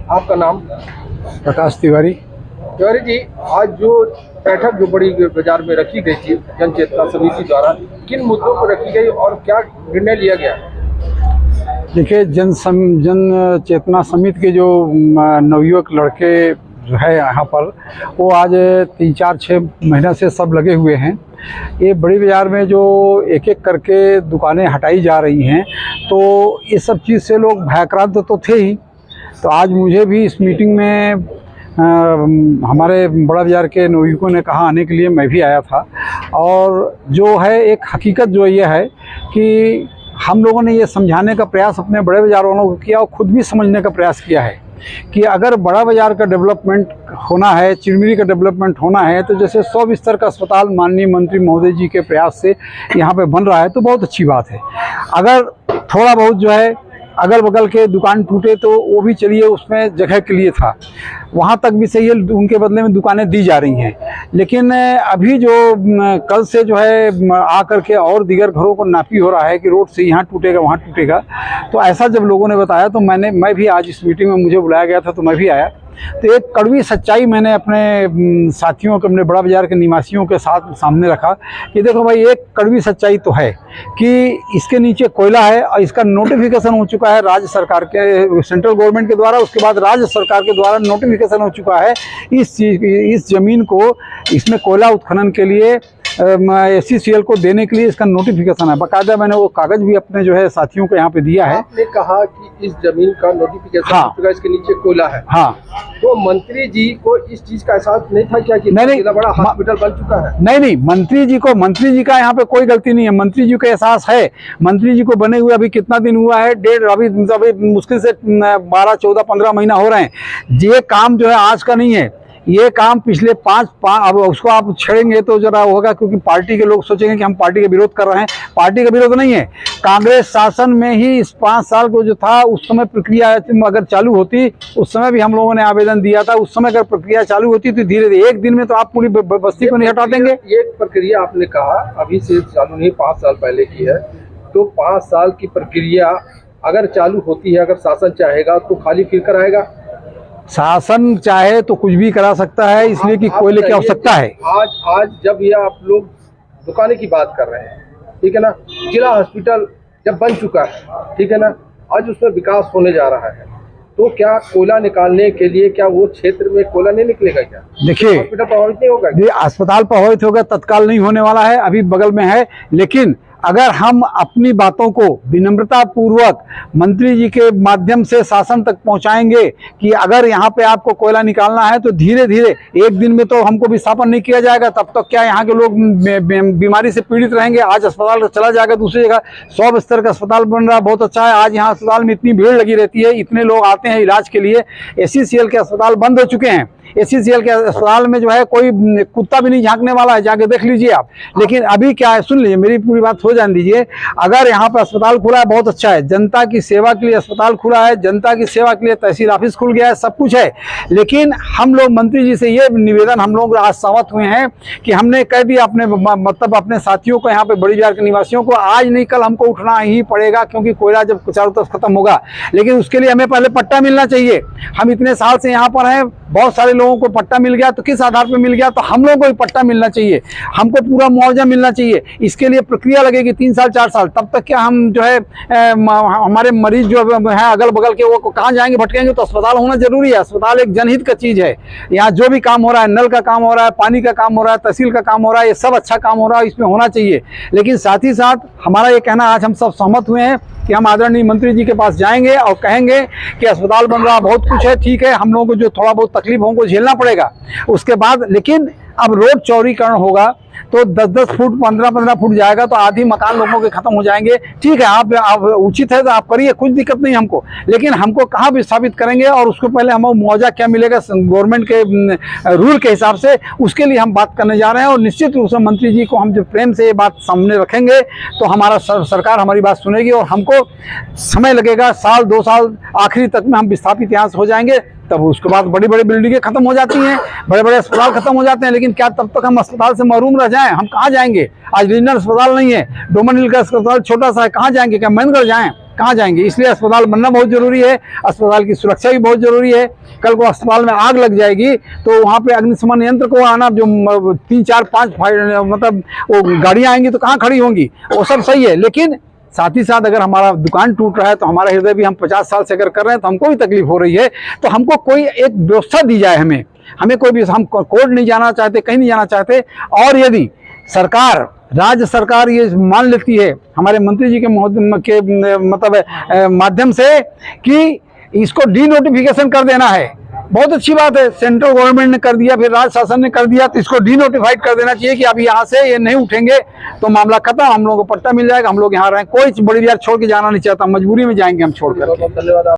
आपका नाम? प्रकाश तिवारी। तिवारी जी, आज जो बैठक जो बड़ी बाजार में रखी गई थी जन चेतना समिति द्वारा, किन मुद्दों पर रखी गई और क्या निर्णय लिया गया? देखिए, जन चेतना समिति के जो नवयुवक लड़के जो है यहाँ पर, वो आज 3-4-6 महीना से सब लगे हुए हैं। ये बड़ी बाज़ार में जो एक एक करके दुकानें हटाई जा रही हैं, तो इस सब चीज़ से लोग भयक्रांत तो थे ही। तो आज मुझे भी इस मीटिंग में हमारे बड़ा बाज़ार के नवयुवकों ने कहा आने के लिए, मैं भी आया था। और जो है एक हकीकत जो ये है कि हम लोगों ने ये समझाने का प्रयास अपने बड़े बाज़ार वालों को किया और ख़ुद भी समझने का प्रयास किया है कि अगर बड़ा बाज़ार का डेवलपमेंट होना है, चिरमिरी का डेवलपमेंट होना है, तो जैसे 100 बिस्तर का अस्पताल माननीय मंत्री महोदय जी के प्रयास से यहाँ पे बन रहा है, तो बहुत अच्छी बात है। अगर थोड़ा बहुत जो है अगल बगल के दुकान टूटे तो वो भी चलिए, उसमें जगह के लिए था, वहाँ तक भी सही है, उनके बदले में दुकानें दी जा रही हैं। लेकिन अभी जो कल से जो है आकर के और दीगर घरों को नापी हो रहा है कि रोड से यहाँ टूटेगा वहाँ टूटेगा, तो ऐसा जब लोगों ने बताया तो मैं भी आज इस मीटिंग में मुझे बुलाया गया था तो मैं भी आया। तो एक कड़वी सच्चाई मैंने अपने साथियों के, अपने बड़ा बाज़ार के निवासियों के साथ सामने रखा कि देखो भाई, एक कड़वी सच्चाई तो है कि इसके नीचे कोयला है और इसका नोटिफिकेशन हो चुका है राज्य सरकार के, सेंट्रल गवर्नमेंट के द्वारा, उसके बाद राज्य सरकार के द्वारा नोटिफिकेशन हो चुका है इस ज़मीन को, इसमें कोयला उत्खनन के लिए SCCL को देने के लिए इसका नोटिफिकेशन है। बाकायदा मैंने वो कागज़ भी अपने जो है साथियों को यहाँ पे दिया है। आपने कहा कि इस जमीन का नोटिफिकेशन हो चुका है, इसके नीचे कोयला है। हाँ, तो मंत्री जी को इस चीज का एहसास नहीं था क्या कि नहीं, बड़ा हॉस्पिटल बन चुका है? नहीं, मंत्री जी का यहाँ पे कोई गलती नहीं है। मंत्री जी को एहसास है। मंत्री जी को बने हुए अभी कितना दिन हुआ है? अभी मुश्किल से 12, 14, 15 महीना हो रहे हैं। ये काम जो है आज का नहीं है, ये काम पिछले 5 अब उसको आप छेड़ेंगे तो जरा होगा, क्योंकि पार्टी के लोग सोचेंगे कि हम पार्टी का विरोध कर रहे हैं। पार्टी का विरोध नहीं है। कांग्रेस शासन में ही इस 5 साल को जो था, उस समय प्रक्रिया अगर चालू होती, उस समय भी हम लोगों ने आवेदन दिया था, उस समय अगर प्रक्रिया चालू होती तो धीरे धीरे एक दिन में तो आप पूरी बस्ती को नहीं हटा देंगे। ये प्रक्रिया आपने कहा अभी से चालू नहीं, 5 साल पहले की है। तो 5 साल की प्रक्रिया अगर चालू होती है, अगर शासन चाहेगा तो खाली फिर कराएगा? शासन चाहे तो कुछ भी करा सकता है, इसलिए कि कोयले की आवश्यकता है। आज जब ये आप लोग दुकानें की बात कर रहे हैं, ठीक है ना, जिला हॉस्पिटल जब बन चुका है, ठीक है ना, आज उसमें विकास होने जा रहा है, तो क्या कोयला निकालने के लिए क्या वो क्षेत्र में कोयला नहीं निकलेगा क्या? देखिए, हॉस्पिटल प्रभावित नहीं होगा? ये अस्पताल प्रभावित होगा, तत्काल नहीं होने वाला है, अभी बगल में है। लेकिन अगर हम अपनी बातों को विनम्रता पूर्वक मंत्री जी के माध्यम से शासन तक पहुंचाएंगे कि अगर यहाँ पे आपको कोयला निकालना है तो धीरे धीरे, एक दिन में तो हमको विस्थापन नहीं किया जाएगा, तब तक क्या यहाँ के लोग बीमारी से पीड़ित रहेंगे। आज अस्पताल चला जाएगा दूसरी जगह, 100 बिस्तर का अस्पताल बन रहा है, बहुत अच्छा है। आज यहाँ अस्पताल में इतनी भीड़ लगी रहती है, इतने लोग आते हैं इलाज के लिए। SCCL के अस्पताल बंद हो चुके हैं। SCCL के अस्पताल में जो है कोई कुत्ता भी नहीं झांकने वाला है, जाके देख लीजिए आप। लेकिन अभी क्या है, सुन लीजिए, मेरी पूरी बात हो जान दीजिए। अगर यहाँ पे अस्पताल खुला है, बहुत अच्छा है, जनता की सेवा के लिए अस्पताल खुला है, जनता की सेवा के लिए तहसील ऑफिस खुल गया है, सब कुछ है। लेकिन हम लोग मंत्री जी से ये निवेदन हम लोग आज सहमत हुए हैं कि हमने कह दिया अपने, मतलब अपने साथियों को, यहाँ पे बड़ी बाज़ार के निवासियों को, आज नहीं कल हमको उठना ही पड़ेगा, क्योंकि कोयला जब चारों तरफ खत्म होगा। लेकिन उसके लिए हमें पहले पट्टा मिलना चाहिए। हम इतने साल से यहाँ पर हैं, बहुत सारे लोगों को पट्टा मिल गया, तो किस आधार पर मिल गया? तो हम लोगों को भी पट्टा मिलना चाहिए, हमको पूरा मुआवजा मिलना चाहिए। इसके लिए प्रक्रिया लगेगी 3 साल 4 साल, तब तक क्या हम जो है हमारे मरीज जो है अगल बगल के, वो कहाँ जाएंगे, भटकेंगे? तो अस्पताल होना जरूरी है। अस्पताल एक जनहित का चीज़ है। यहाँ जो भी काम हो रहा है, नल का काम हो रहा है, पानी का काम हो रहा है, तहसील का काम हो रहा है, ये सब अच्छा काम हो रहा है, इसमें होना चाहिए। लेकिन साथ ही साथ हमारा ये कहना, आज हम सब सहमत हुए हैं कि हम आदरणीय मंत्री जी के पास जाएंगे और कहेंगे कि अस्पताल बन रहा, बहुत कुछ है, ठीक है, हम लोगों को जो थोड़ा बहुत तकलीफों को झेलना पड़ेगा उसके बाद। लेकिन अब रोड चौड़ीकरण होगा तो 10-10 फुट, 15-15 फुट जाएगा, तो आधी मकान लोगों के खत्म हो जाएंगे। ठीक है, आप उचित है तो आप करिए, कुछ दिक्कत नहीं हमको। लेकिन हमको कहाँ विस्थापित करेंगे और उसको पहले हमें मुआवजा क्या मिलेगा गवर्नमेंट के रूल के हिसाब से, उसके लिए हम बात करने जा रहे हैं। और निश्चित रूप से मंत्री जी को हम जब प्रेम से ये बात सामने रखेंगे तो हमारा सरकार हमारी बात सुनेगी और हमको समय लगेगा, 1-2 साल, आखिरी तक में हम विस्थापित यहाँ से हो जाएंगे। तब उसके बाद बड़ी बड़ी बिल्डिंगें खत्म हो जाती हैं, बड़े बड़े अस्पताल खत्म हो जाते हैं। लेकिन क्या तब तक हम अस्पताल से महरूम रह जाएं? हम कहाँ जाएंगे? आज रीजनल अस्पताल नहीं है, डोमन हिल का अस्पताल छोटा सा है, कहाँ जाएंगे? क्या महेंद्रगढ़ जाएं? कहाँ जाएंगे। इसलिए अस्पताल बनना बहुत जरूरी है, अस्पताल की सुरक्षा भी बहुत जरूरी है। कल को अस्पताल में आग लग जाएगी तो वहाँ पे अग्निशमन यंत्र को आना, जो 3 4 5 मतलब वो गाड़ियाँ आएंगी तो कहाँ खड़ी होंगी, वो सब सही है। लेकिन साथ ही साथ अगर हमारा दुकान टूट रहा है तो हमारा हृदय भी, हम 50 साल से अगर कर रहे हैं तो हमको भी तकलीफ हो रही है, तो हमको कोई एक व्यवस्था दी जाए। हमें कोई भी, हम कोर्ट नहीं जाना चाहते, कहीं नहीं जाना चाहते। और यदि सरकार, राज्य सरकार ये मान लेती है हमारे मंत्री जी के मतलब माध्यम से कि इसको डी नोटिफिकेशन कर देना है, बहुत अच्छी बात है। सेंट्रल गवर्नमेंट ने कर दिया, फिर राज्य शासन ने कर दिया, तो इसको डी नोटिफाइड कर देना चाहिए कि अब यहाँ से ये नहीं उठेंगे तो मामला खत्म, हम लोगों को पट्टा मिल जाएगा, हम लोग यहाँ रहें। कोई बड़ी बिहार छोड़ के जाना नहीं चाहता, मजबूरी में जाएंगे हम छोड़ कर। बहुत धन्यवाद।